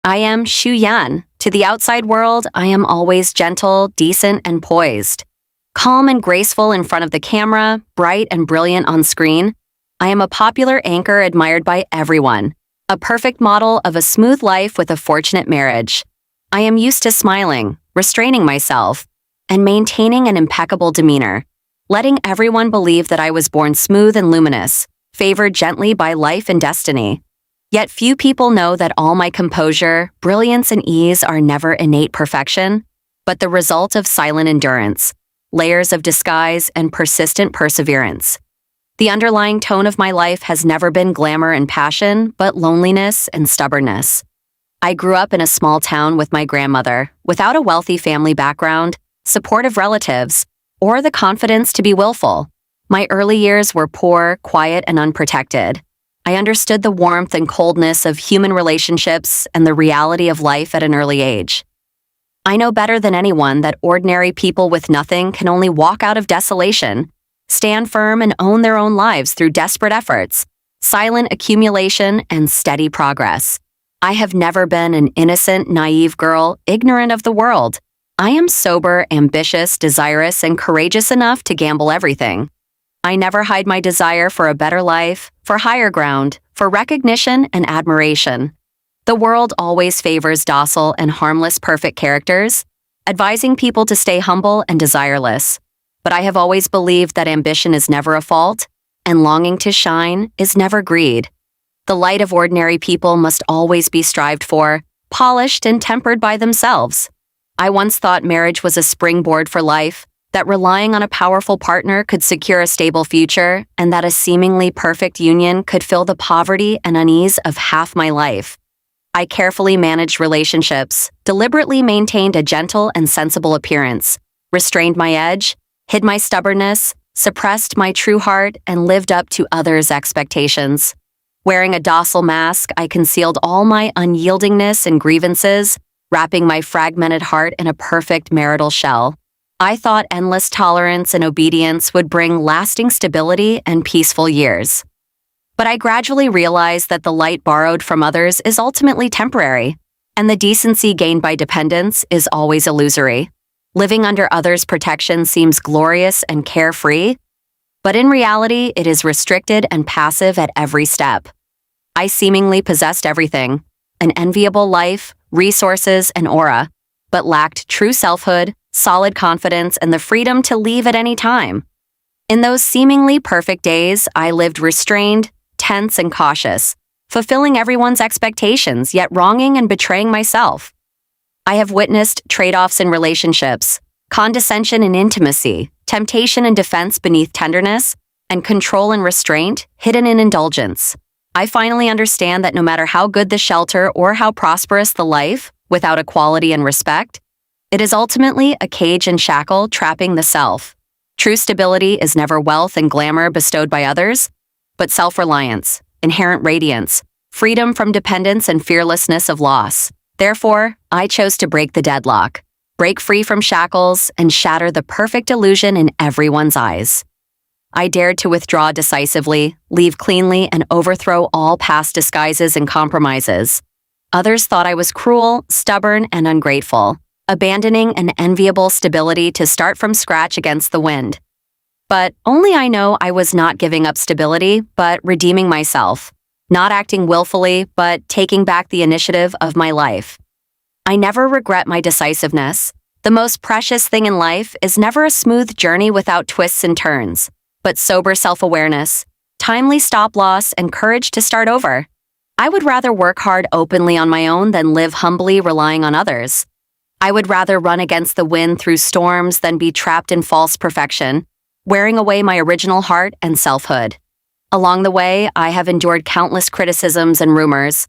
I am Shu Yan. To the outside world, I am always gentle, decent, and poised. Calm and graceful in front of the camera, bright and brilliant on screen, I am a popular anchor admired by everyone, a perfect model of a smooth life with a fortunate marriage. I am used to smiling, restraining myself, and maintaining an impeccable demeanor, letting everyone believe that I was born smooth and luminous, favored gently by life and destiny. Yet few people know that all my composure, brilliance, and ease are never innate perfection, but the result of silent endurance, layers of disguise, and persistent perseverance. The underlying tone of my life has never been glamour and passion, but loneliness and stubbornness. I grew up in a small town with my grandmother, without a wealthy family background, supportive relatives, or the confidence to be willful. My early years were poor, quiet, and unprotected. I understood the warmth and coldness of human relationships and the reality of life at an early age. I know better than anyone that ordinary people with nothing can only walk out of desolation, stand firm, and own their own lives through desperate efforts, silent accumulation, and steady progress. I have never been an innocent, naive girl, ignorant of the world. I am sober, ambitious, desirous, and courageous enough to gamble everything. I never hide my desire for a better life, for higher ground, for recognition and admiration. The world always favors docile and harmless perfect characters, advising people to stay humble and desireless. But I have always believed that ambition is never a fault, and longing to shine is never greed. The light of ordinary people must always be strived for, polished and tempered by themselves. I once thought marriage was a springboard for life, that relying on a powerful partner could secure a stable future, and that a seemingly perfect union could fill the poverty and unease of half my life. I carefully managed relationships, deliberately maintained a gentle and sensible appearance, restrained my edge, hid my stubbornness, suppressed my true heart, and lived up to others' expectations. Wearing a docile mask, I concealed all my unyieldingness and grievances, wrapping my fragmented heart in a perfect marital shell. I thought endless tolerance and obedience would bring lasting stability and peaceful years. But I gradually realized that the light borrowed from others is ultimately temporary, and the decency gained by dependence is always illusory. Living under others' protection seems glorious and carefree, but in reality, it is restricted and passive at every step. I seemingly possessed everything, an enviable life, resources, and aura, but lacked true selfhood, solid confidence, and the freedom to leave at any time. In those seemingly perfect days, I lived restrained, tense, and cautious, fulfilling everyone's expectations, yet wronging and betraying myself. I have witnessed trade-offs in relationships, condescension in intimacy, temptation and defense beneath tenderness, and control and restraint hidden in indulgence. I finally understand that no matter how good the shelter or how prosperous the life, without equality and respect, it is ultimately a cage and shackle trapping the self. True stability is never wealth and glamour bestowed by others, but self-reliance, inherent radiance, freedom from dependence, and fearlessness of loss. Therefore, I chose to break the deadlock, break free from shackles, and shatter the perfect illusion in everyone's eyes. I dared to withdraw decisively, leave cleanly, and overthrow all past disguises and compromises. Others thought I was cruel, stubborn, and ungrateful, abandoning an enviable stability to start from scratch against the wind. But only I know I was not giving up stability, but redeeming myself, not acting willfully, but taking back the initiative of my life. I never regret my decisiveness. The most precious thing in life is never a smooth journey without twists and turns, but sober self-awareness, timely stop-loss, and courage to start over. I would rather work hard openly on my own than live humbly relying on others. I would rather run against the wind through storms than be trapped in false perfection, wearing away my original heart and selfhood. Along the way, I have endured countless criticisms and rumors.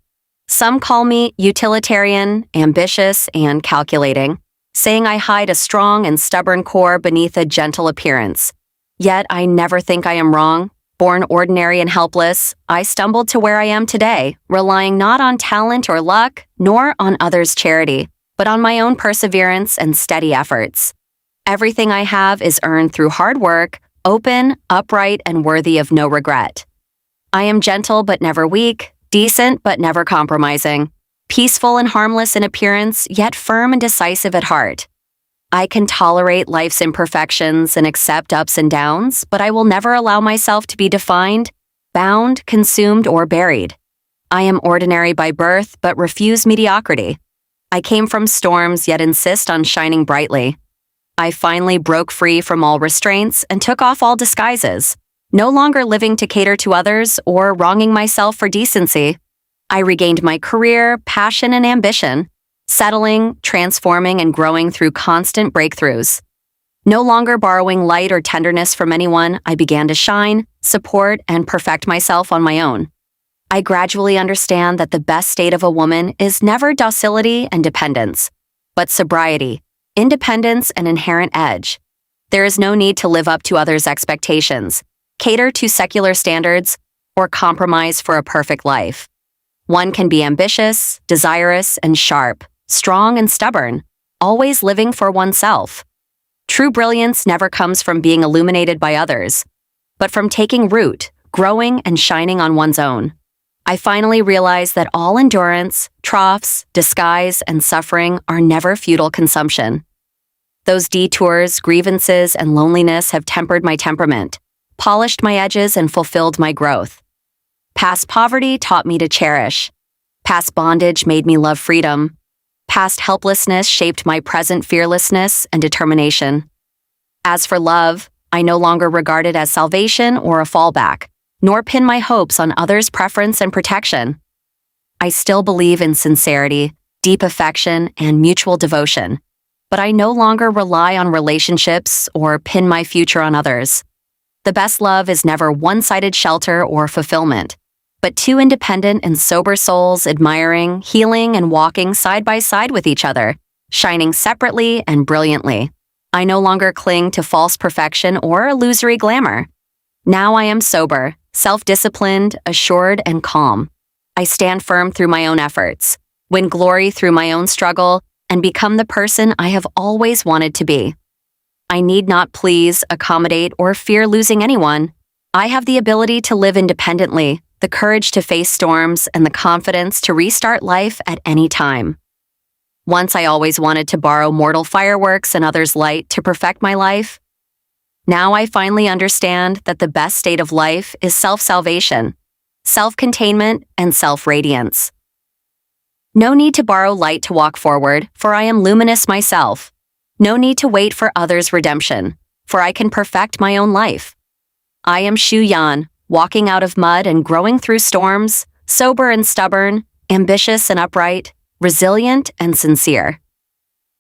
Some call me utilitarian, ambitious, and calculating, saying I hide a strong and stubborn core beneath a gentle appearance. Yet I never think I am wrong. Born ordinary and helpless, I stumbled to where I am today, relying not on talent or luck, nor on others' charity, but on my own perseverance and steady efforts. Everything I have is earned through hard work, open, upright, and worthy of no regret. I am gentle but never weak, decent but never compromising. peaceful and harmless in appearance, yet firm and decisive at heart. I can tolerate life's imperfections and accept ups and downs, but I will never allow myself to be defined, bound, consumed, or buried. I am ordinary by birth, but refuse mediocrity. I came from storms, yet insist on shining brightly. I finally broke free from all restraints and took off all disguises, no longer living to cater to others or wronging myself for decency. I regained my career, passion, and ambition, settling, transforming, and growing through constant breakthroughs. No longer borrowing light or tenderness from anyone, I began to shine, support, and perfect myself on my own. I gradually understand that the best state of a woman is never docility and dependence, but sobriety, independence, and inherent edge. There is no need to live up to others' expectations, cater to secular standards, or compromise for a perfect life. One can be ambitious, desirous, and sharp, strong and stubborn, always living for oneself. True brilliance never comes from being illuminated by others, but from taking root, growing, and shining on one's own. I finally realized that all endurance, troughs, disguise, and suffering are never futile consumption. Those detours, grievances, and loneliness have tempered my temperament, polished my edges, and fulfilled my growth. Past poverty taught me to cherish. Past bondage made me love freedom. Past helplessness shaped my present fearlessness and determination. As for love, I no longer regard it as salvation or a fallback, nor pin my hopes on others' preference and protection. I still believe in sincerity, deep affection, and mutual devotion, but I no longer rely on relationships or pin my future on others. The best love is never one-sided shelter or fulfillment, but two independent and sober souls admiring, healing, and walking side by side with each other, shining separately and brilliantly. I no longer cling to false perfection or illusory glamour. Now I am sober, self-disciplined, assured, and calm. I stand firm through my own efforts, win glory through my own struggle, and become the person I have always wanted to be. I need not please, accommodate, or fear losing anyone. I have the ability to live independently, the courage to face storms, and the confidence to restart life at any time. Once I always wanted to borrow mortal fireworks and others' light to perfect my life. Now I finally understand that the best state of life is self-salvation, self-containment, and self-radiance. No need to borrow light to walk forward, for I am luminous myself. No need to wait for others' redemption, for I can perfect my own life. I am Shu Yan, walking out of mud and growing through storms, sober and stubborn, ambitious and upright, resilient and sincere.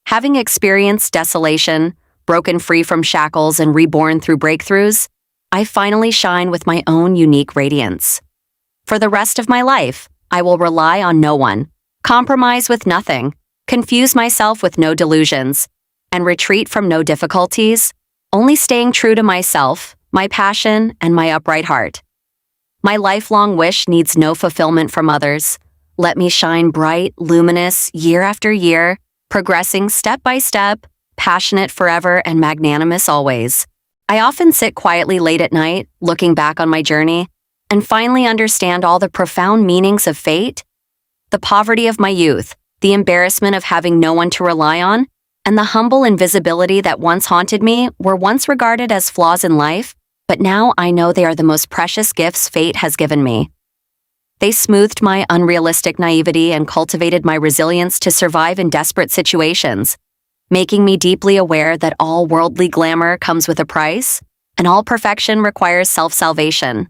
Having experienced desolation, broken free from shackles and reborn through breakthroughs, I finally shine with my own unique radiance. For the rest of my life, I will rely on no one, compromise with nothing, confuse myself with no delusions, and retreat from no difficulties, only staying true to myself, my passion, and my upright heart. My lifelong wish needs no fulfillment from others. Let me shine bright, luminous, year after year, progressing step by step, passionate forever and magnanimous always. I often sit quietly late at night, looking back on my journey, and finally understand all the profound meanings of fate, the poverty of my youth, the embarrassment of having no one to rely on, and the humble invisibility that once haunted me were once regarded as flaws in life, but now I know they are the most precious gifts fate has given me. They smoothed my unrealistic naivety and cultivated my resilience to survive in desperate situations, making me deeply aware that all worldly glamour comes with a price, and all perfection requires self-salvation.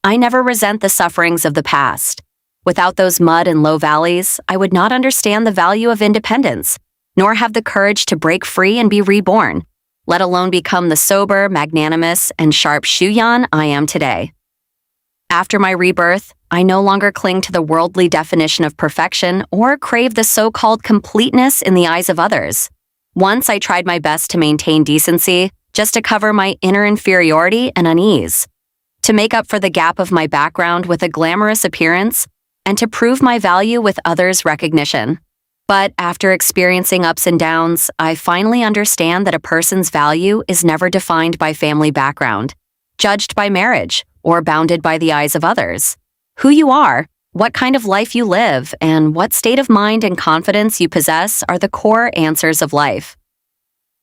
I never resent the sufferings of the past. Without those mud and low valleys, I would not understand the value of independence, nor have the courage to break free and be reborn, let alone become the sober, magnanimous, and sharp Shu Yan I am today. After my rebirth, I no longer cling to the worldly definition of perfection or crave the so-called completeness in the eyes of others. Once I tried my best to maintain decency, just to cover my inner inferiority and unease, to make up for the gap of my background with a glamorous appearance, and to prove my value with others' recognition. But after experiencing ups and downs, I finally understand that a person's value is never defined by family background, judged by marriage, or bounded by the eyes of others. Who you are, What kind of life you live and what state of mind and confidence you possess are the core answers of life.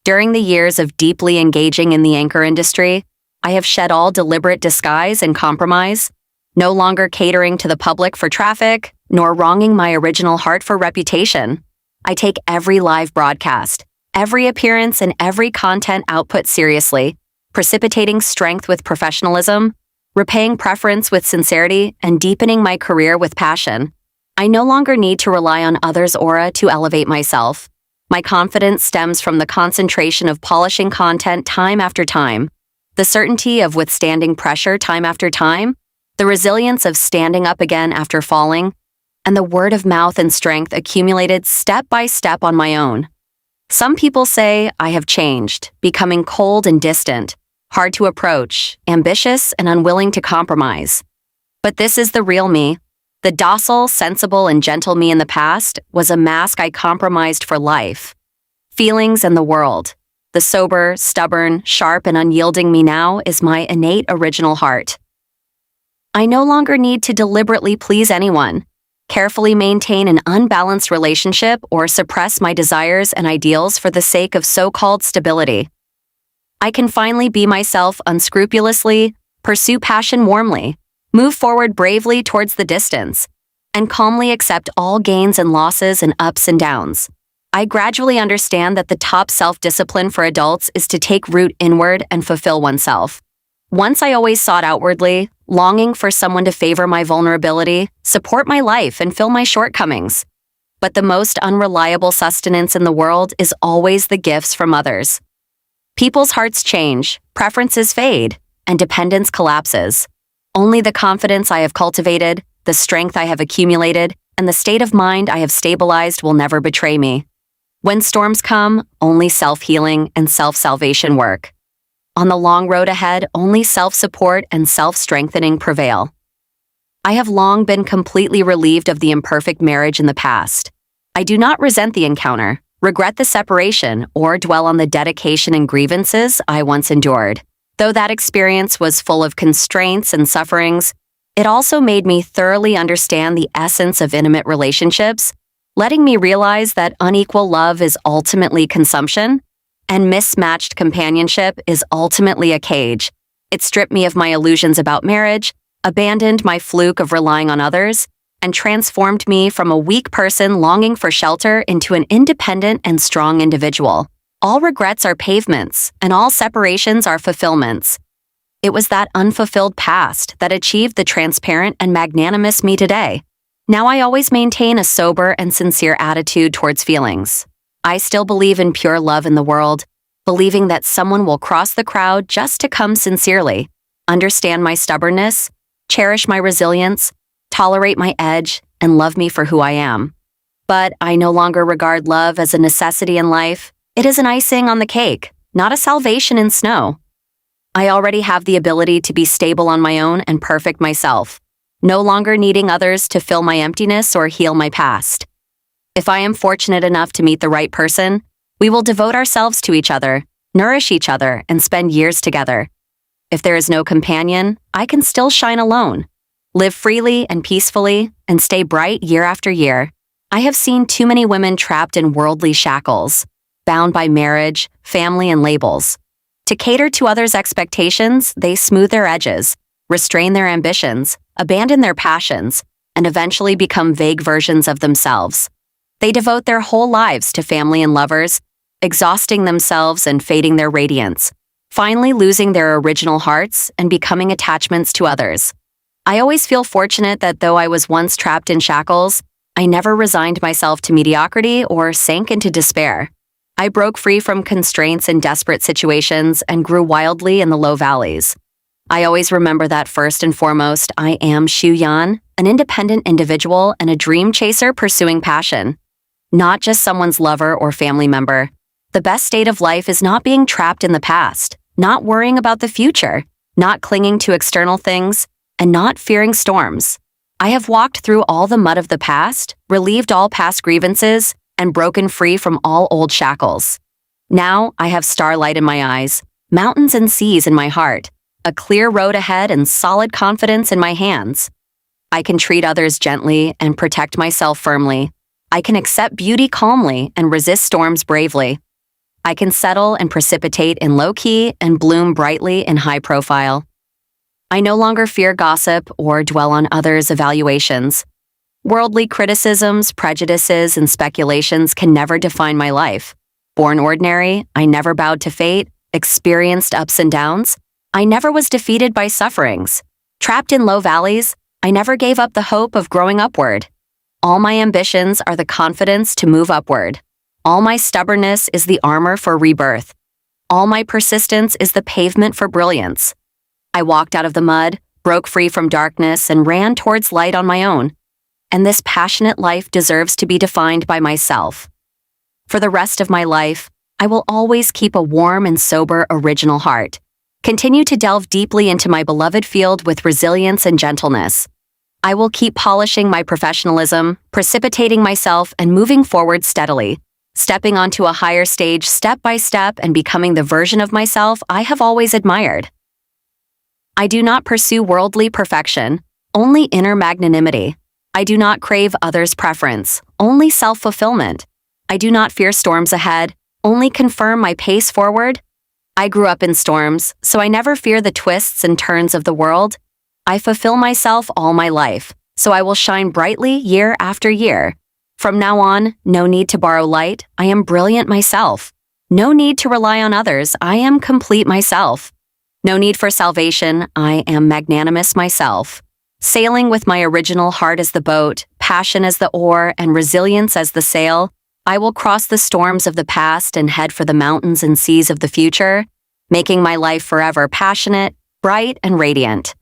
During the years of deeply engaging in the anchor industry, I have shed all deliberate disguise and compromise, no longer catering to the public for traffic, nor wronging my original heart for reputation. I take every live broadcast, every appearance, and every content output seriously, precipitating strength with professionalism, repaying preference with sincerity, and deepening my career with passion. I no longer need to rely on others' aura to elevate myself. My confidence stems from the concentration of polishing content time after time, the certainty of withstanding pressure time after time, the resilience of standing up again after falling, and the word of mouth and strength accumulated step by step on my own. Some people say I have changed, becoming cold and distant, hard to approach, ambitious and unwilling to compromise. But this is the real me. The docile, sensible, and gentle me in the past was a mask I compromised for life. Feelings and the world. The sober, stubborn, sharp, and unyielding me now is my innate original heart. I no longer need to deliberately please anyone, carefully maintain an unbalanced relationship, or suppress my desires and ideals for the sake of so-called stability. I can finally be myself unscrupulously, pursue passion warmly, move forward bravely towards the distance, and calmly accept all gains and losses and ups and downs. I gradually understand that the top self-discipline for adults is to take root inward and fulfill oneself. Once I always sought outwardly, longing for someone to favor my vulnerability, support my life, and fill my shortcomings. But the most unreliable sustenance in the world is always the gifts from others. People's hearts change, preferences fade, and dependence collapses. Only the confidence I have cultivated, the strength I have accumulated, and the state of mind I have stabilized will never betray me. When storms come, only self-healing and self-salvation work. On the long road ahead, only self-support and self-strengthening prevail. I have long been completely relieved of the imperfect marriage in the past. I do not resent the encounter, regret the separation, or dwell on the dedication and grievances I once endured. Though that experience was full of constraints and sufferings, it also made me thoroughly understand the essence of intimate relationships, letting me realize that unequal love is ultimately consumption, and mismatched companionship is ultimately a cage. It stripped me of my illusions about marriage, abandoned my fluke of relying on others, and transformed me from a weak person longing for shelter into an independent and strong individual. All regrets are pavements, and all separations are fulfillments. It was that unfulfilled past that achieved the transparent and magnanimous me today. Now I always maintain a sober and sincere attitude towards feelings. I still believe in pure love in the world, believing that someone will cross the crowd just to come sincerely, understand my stubbornness, cherish my resilience, tolerate my edge, and love me for who I am. But I no longer regard love as a necessity in life. It is an icing on the cake, not a salvation in snow. I already have the ability to be stable on my own and perfect myself, no longer needing others to fill my emptiness or heal my past. If I am fortunate enough to meet the right person, we will devote ourselves to each other, nourish each other, and spend years together. If there is no companion, I can still shine alone, live freely and peacefully, and stay bright year after year. I have seen too many women trapped in worldly shackles, bound by marriage, family, and labels. To cater to others' expectations, they smooth their edges, restrain their ambitions, abandon their passions, and eventually become vague versions of themselves. They devote their whole lives to family and lovers, exhausting themselves and fading their radiance, finally losing their original hearts and becoming attachments to others. I always feel fortunate that though I was once trapped in shackles, I never resigned myself to mediocrity or sank into despair. I broke free from constraints in desperate situations and grew wildly in the low valleys. I always remember that first and foremost, I am Xu Yan, an independent individual and a dream chaser pursuing passion. Not just someone's lover or family member. The best state of life is not being trapped in the past, not worrying about the future, not clinging to external things, and not fearing storms. I have walked through all the mud of the past, relieved all past grievances, and broken free from all old shackles. Now I have starlight in my eyes, mountains and seas in my heart, a clear road ahead and solid confidence in my hands. I can treat others gently and protect myself firmly. I can accept beauty calmly and resist storms bravely. I can settle and precipitate in low key and bloom brightly in high profile. I no longer fear gossip or dwell on others' evaluations. Worldly criticisms, prejudices, and speculations can never define my life. Born ordinary, I never bowed to fate, experienced ups and downs. I never was defeated by sufferings. Trapped in low valleys, I never gave up the hope of growing upward. All my ambitions are the confidence to move upward. All my stubbornness is the armor for rebirth. All my persistence is the pavement for brilliance. I walked out of the mud, broke free from darkness, and ran towards light on my own. And this passionate life deserves to be defined by myself. For the rest of my life, I will always keep a warm and sober original heart. Continue to delve deeply into my beloved field with resilience and gentleness. I will keep polishing my professionalism, precipitating myself, and moving forward steadily, stepping onto a higher stage step by step and becoming the version of myself I have always admired. I do not pursue worldly perfection, only inner magnanimity. I do not crave others' preference, only self-fulfillment. I do not fear storms ahead, only confirm my pace forward. I grew up in storms, so I never fear the twists and turns of the world. I fulfill myself all my life, so I will shine brightly year after year. From now on, no need to borrow light, I am brilliant myself. No need to rely on others, I am complete myself. No need for salvation, I am magnanimous myself. Sailing with my original heart as the boat, passion as the oar, and resilience as the sail, I will cross the storms of the past and head for the mountains and seas of the future, making my life forever passionate, bright, and radiant.